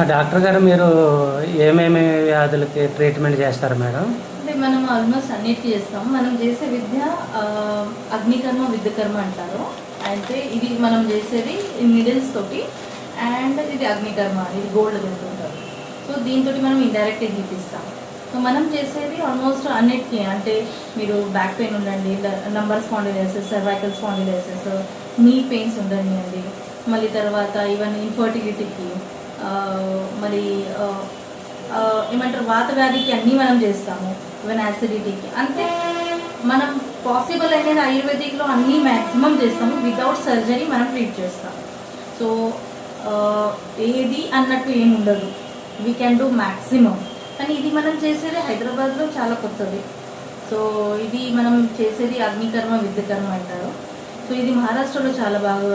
Doctor గారు మీరు ఏమేమి వ్యాధులకి ట్రీట్మెంట్ చేస్తారు మేడం? అంటే మనం ఆల్మోస్ట్ అన్నిటికీ చేస్తాం. మనం చేసే విద్య అగ్నికర్మ విద్యకర్మ అంటారు. అయితే ఇది మనం చేసేది నిడిల్స్ తోటి, అండ్ ఇది అగ్నికర్మ, ఇది గోల్డ్ దొరుకుతుంటారు. సో దీంతో మనం ఇండైరెక్ట్గా గీపిస్తాం. సో మనం చేసేది ఆల్మోస్ట్ అన్నిటికీ, అంటే మీరు బ్యాక్ పెయిన్ ఉండండి, లంబర్ స్పాండిలైసిస్, సర్వైకల్ స్పాండిలైసిస్, నీ పెయిన్స్ ఉండనివ్వండి, మళ్ళీ తర్వాత ఈవెన్ ఇన్ఫర్టిలిటీకి, మరి ఏమంటారు వాత వ్యాధికి అన్నీ మనం చేస్తాము. ఈవెన్ యాసిడిటీకి, అంటే మనం పాసిబుల్ అనేది ఆయుర్వేదిక్లో అన్నీ మ్యాక్సిమం చేస్తాము. వితౌట్ సర్జరీ మనం ట్రీట్ చేస్తాము. సో ఏది అన్నట్టు ఏమి ఉండదు, వీ క్యాన్ డూ మ్యాక్సిమం. కానీ ఇది మనం చేసేది హైదరాబాద్లో చాలా కొత్తది. సో ఇది మనం చేసేది అగ్నికర్మ విద్యకర్మ అంటారు. సో ఇది మహారాష్ట్రలో చాలా బాగా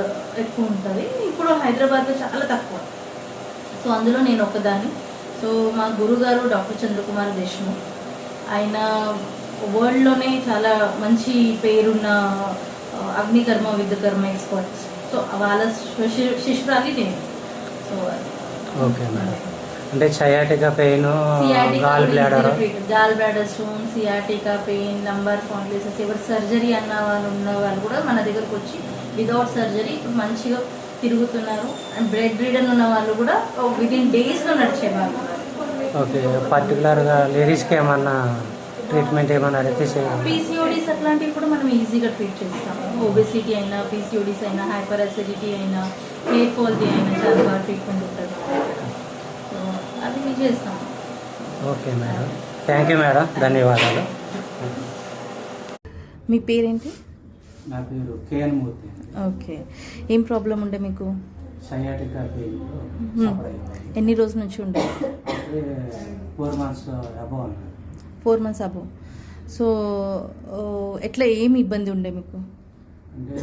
ఎక్కువ ఉంటుంది, ఇప్పుడు హైదరాబాద్లో చాలా తక్కువ. సో అందులో నేను ఒకదాన్ని. సో మా గురుగారు డాక్టర్ చంద్రకుమార్ దేశ్ముఖ్, ఆయన వరల్డ్లోనే చాలా మంచి పేరున్న అగ్నికర్మ విద్యకర్మ ఎక్స్పర్ట్స్. సో వాళ్ళ శిష్యురాలి నేను. So okay madam. అంటే sciatica pain, gall bladder stone, sciatica pain, lumbar spondylosis, ఎవరు సర్జరీ అన్న వాళ్ళు ఉన్న వాళ్ళు కూడా మన దగ్గరకు వచ్చి వితౌట్ సర్జరీ ఇప్పుడు మంచిగా తిరుగుతున్నారు. అండ్ బ్రెడ్ రీడన్ ఉన్న వాళ్ళు కూడా విదిన్ డేస్లో నడిచేవాళ్ళు. ఓకే, పర్టికులర్గా లేడీస్కి ఏమన్నా ట్రీట్మెంట్ ఏమన్నా అడిగితే పీసీఓడీస్ అట్లాంటివి కూడా మనం ఈజీగా ట్రీట్ చేస్తాము. ఒబెసిటీ అయినా, పీసీఓడీస్ అయినా, హైపర్ అసిడిటీ అయినా, హెయిర్ ఫాల్ది అయినా చాలా బాగా ట్రీట్మెంట్ ఉంటుంది. సో అది మేము చేస్తాము. Okay madam, thank you madam, ధన్యవాదాలు. మీ పేరేంటి? నా పేరు కేఎన్ మూర్తి. ఓకే, ఏం ప్రాబ్లం ఉండే మీకు? Sciatica pain. ఎన్ని రోజుల నుంచి ఉండే? 4 months above. 4 months above. So ఎట్లా ఏమి ఇబ్బంది ఉండే మీకు? అంటే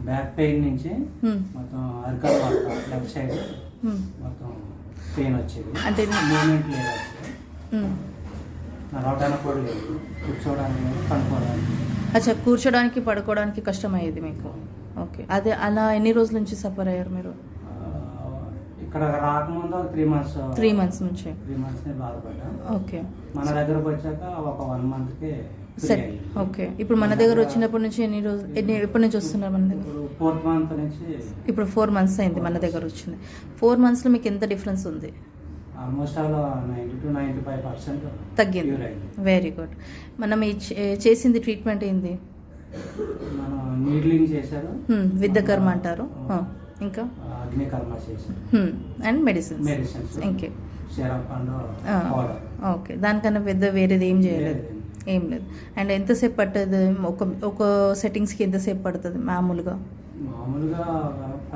బ్యాక్ పెయిన్ నుంచి మొత్తం అరకల్ లెఫ్ట్ సైడ్ మొత్తం పెయిన్ వచ్చేది. అంటే మూమెంట్ లేదు, నడవడానికి కూడా లేదు, కూర్చోవడానికి, పడుకోవడానికి. అచ్చా, కూర్చోడానికి పడుకోవడానికి కష్టమయ్యేది మీకు. ఓకే, అదే అలా ఎన్ని రోజుల నుంచి సఫర్ అయ్యారు మీరు? ఇక్కడ రాకముందు 3 months నుంచి. 3 months బాధపడ్డా. ఓకే, మన దగ్గరకు వచ్చాక ఒక 1 monthకి సెట్. ఓకే, ఇప్పుడు మన దగ్గర వచ్చినప్పటి నుంచి ఎప్పటి నుంచి వస్తున్నారు మన దగ్గర? 4th month నుంచి. ఇప్పుడు 4 months అయింది మన దగ్గర వచ్చింది. 4 monthsలో మీకు ఎంత డిఫరెన్స్ ఉంది? ఆల్మోస్ట్ ఆల్ 90 to 95% తగ్గింది. Very good. మనం చేసింది ట్రీట్మెంట్ ఏంది? మనం నీడ్లింగ్ చేశారు, విద్యకర్మ అంటారు, ఇంకా అగ్నికర్మ చేశారు, అండ్ మెడిసిన్స్. ఇంకే ఓకే, దానికన్నా పెద్ద వేరేది ఏం చేయలేదు? ఏం లేదు. అండ్ ఎంతసేపు పడుతుంది ఒక సెట్టింగ్స్కి? ఎంతసేపు పడుతుంది మామూలుగా?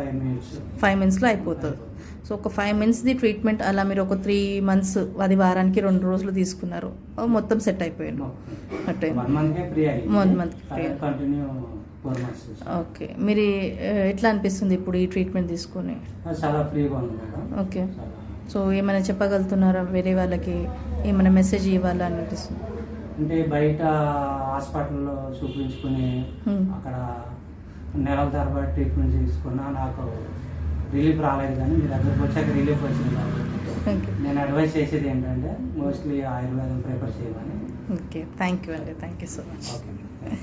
5 minutesలో అయిపోతుంది. సో ఒక 5 minutesది ట్రీట్మెంట్ అలా మీరు ఒక 3 months, అది వారానికి 2 రోజులు తీసుకున్నారు, మొత్తం సెట్ అయిపోయాను. 1 monthకి ఫ్రీ. ఓకే, మీరు ఎట్లా అనిపిస్తుంది ఇప్పుడు ఈ ట్రీట్మెంట్ తీసుకొని? చాలా ఫ్రీగా ఉంది మేడం. ఓకే, సో ఏమైనా చెప్పగలుగుతున్నారా వేరే వాళ్ళకి, ఏమైనా మెసేజ్ ఇవ్వాలా అనిపిస్తుంది? అంటే బయట హాస్పిటల్లో చూపించుకుని అక్కడ నెలల తరబడి ట్రీట్మెంట్ తీసుకున్నా నాకు రిలీఫ్ రాలేదు, కానీ మీ దగ్గరకు వచ్చాక రిలీఫ్ వచ్చింది. నేను అడ్వైస్ చేసేది ఏంటంటే మోస్ట్లీ ఆయుర్వేదం ప్రిఫర్ చేయమని. ఓకే, థ్యాంక్ యూ అండి, thank you so much. Okay.